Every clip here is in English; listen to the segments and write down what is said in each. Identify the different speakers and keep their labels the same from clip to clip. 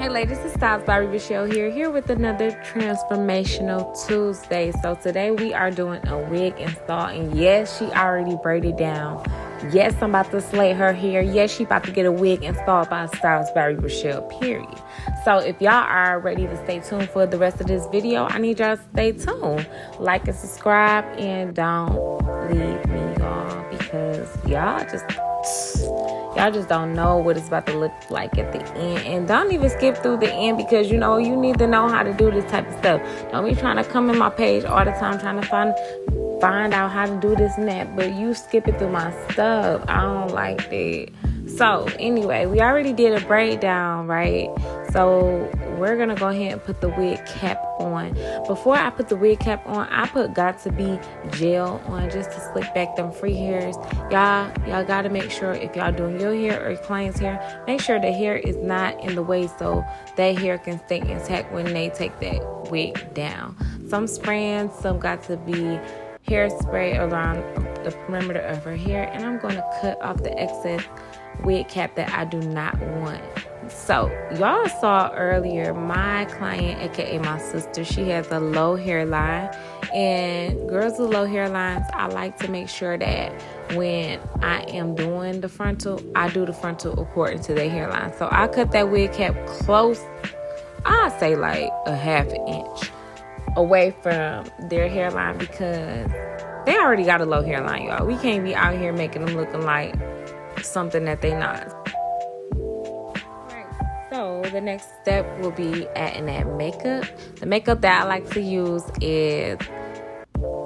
Speaker 1: Hey ladies, it's Styles by Michelle here with another Transformational Tuesday. So today we are doing a wig install, and yes, she already braided down. Yes, I'm about to slay her hair. Yes, she about to get a wig installed by Styles by Michelle, period. So if y'all are ready to stay tuned for the rest of this video, I need y'all to stay tuned. Like and subscribe, and don't leave me, y'all, because y'all just don't know what it's about to look like at the end. And don't even skip through the end, because you need to know how to do this type of stuff. Don't be trying to come in my page all the time trying to find out how to do this and that, but you skip it through my stuff. I don't like that. So anyway, we already did a braid down, right? So we're gonna go ahead and put the wig cap on. Before I put the wig cap on, I put Got To Be gel on just to slick back them free hairs. Y'all gotta make sure, if y'all doing your hair or your client's hair, make sure the hair is not in the way so that hair can stay intact when they take that wig down. Some spraying some Got To Be hairspray around the perimeter of her hair, and I'm going to cut off the excess wig cap that I do not want. So y'all saw earlier my client, aka my sister, she has a low hairline, and girls with low hairlines, I like to make sure that when I am doing the frontal, I do the frontal according to their hairline. So I cut that wig cap close, I'd say like a half an inch away from their hairline, because they already got a low hairline, y'all. We can't be out here making them looking like something that they not. Right. So the next step will be adding that makeup. The makeup that I like to use is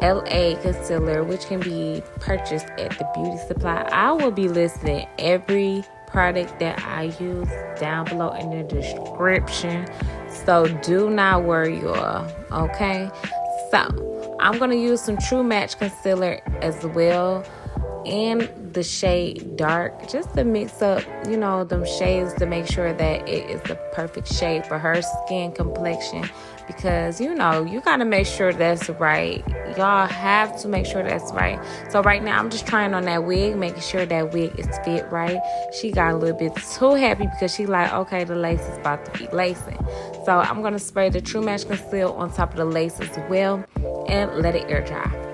Speaker 1: LA concealer, which can be purchased at the beauty supply. I will be listing every product that I use down below in the description, so do not worry, y'all. Okay, so I'm gonna use some True Match concealer as well, and the shade dark, just to mix up them shades to make sure that it is the perfect shade for her skin complexion, because you gotta make sure that's right. Y'all have to make sure that's right. So right now I'm just trying on that wig, making sure that wig is fit right. She got a little bit too happy because she like, okay, the lace is about to be lacing. So I'm gonna spray the True Match concealer on top of the lace as well and let it air dry.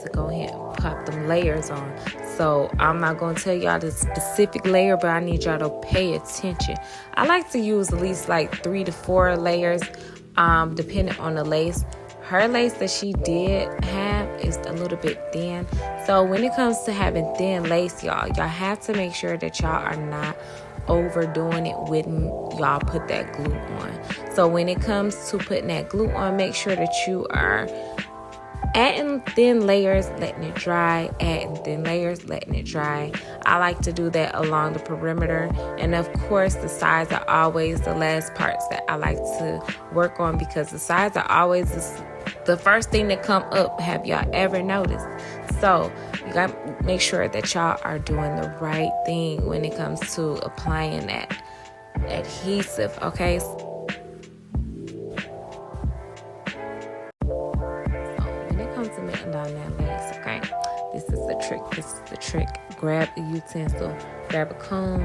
Speaker 1: To go ahead and pop them layers on. So I'm not going to tell y'all the specific layer, but I need y'all to pay attention. I like to use at least like 3 to 4 layers, depending on the lace. Her lace that she did have is a little bit thin. So when it comes to having thin lace, y'all have to make sure that y'all are not overdoing it when y'all put that glue on. So when it comes to putting that glue on, make sure that you are adding thin layers, letting it dry, adding thin layers, letting it dry. I like to do that along the perimeter, and of course the sides are always the last parts that I like to work on, because the sides are always the first thing that come up. Have y'all ever noticed? So you got to make sure that y'all are doing the right thing when it comes to applying that adhesive, okay? To melting down that lace, okay? This is the trick. Grab a utensil, grab a comb,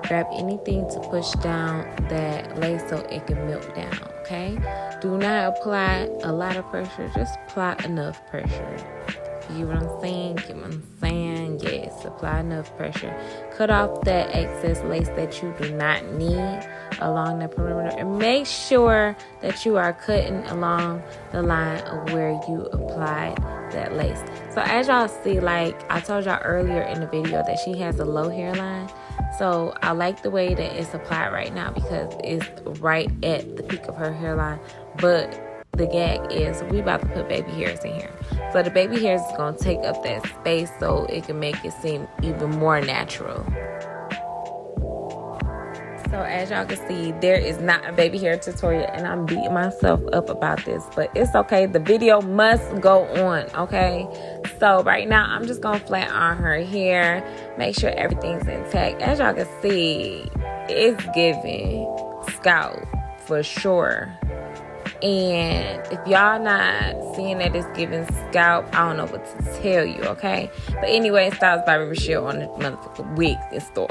Speaker 1: grab anything to push down that lace so it can melt down, okay? Do not apply a lot of pressure, just apply enough pressure. You know what I'm saying? Yes, apply enough pressure. Cut off that excess lace that you do not need along the perimeter, and make sure that you are cutting along the line of where you applied that lace. So as y'all see, like I told y'all earlier in the video, that she has a low hairline. So I like the way that it's applied right now, because it's right at the peak of her hairline. But the gag is we about to put baby hairs in here. So the baby hairs is going to take up that space so it can make it seem even more natural. So as y'all can see, there is not a baby hair tutorial, and I'm beating myself up about this, but it's okay. The video must go on, okay? So right now, I'm just gonna flat iron her hair, make sure everything's intact. As y'all can see, it's giving scalp for sure. And if y'all not seeing that it's giving scalp, I don't know what to tell you, okay? But anyway, Styles by Rochelle on the motherfucking wigs in store.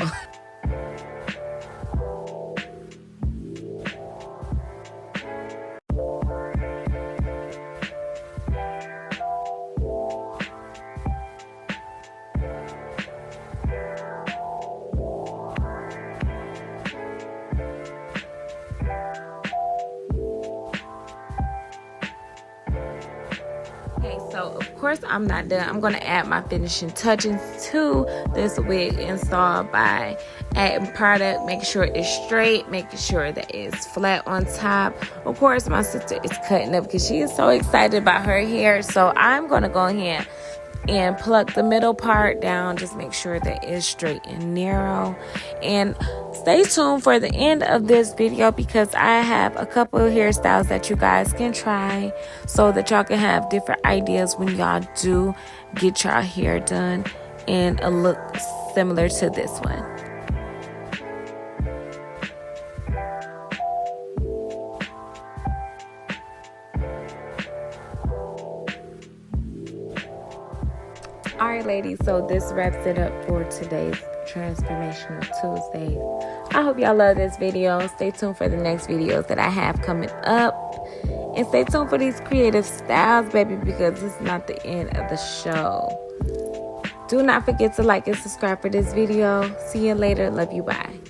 Speaker 1: Okay, so of course I'm not done. I'm going to add my finishing touches to this wig install by adding product, making sure it's straight, making sure that it's flat on top. Of course, my sister is cutting up because she is so excited about her hair. So I'm going to go ahead and pluck the middle part down. Just make sure that it's straight and narrow. And stay tuned for the end of this video because I have a couple of hairstyles that you guys can try so that y'all can have different ideas when y'all do get y'all hair done in a look similar to this one. Alright ladies, so this wraps it up for today's Transformational Tuesday. I hope y'all love this video. Stay tuned for the next videos that I have coming up. And stay tuned for these creative styles, baby, because it's not the end of the show. Do not forget to like and subscribe for this video. See you later. Love you. Bye.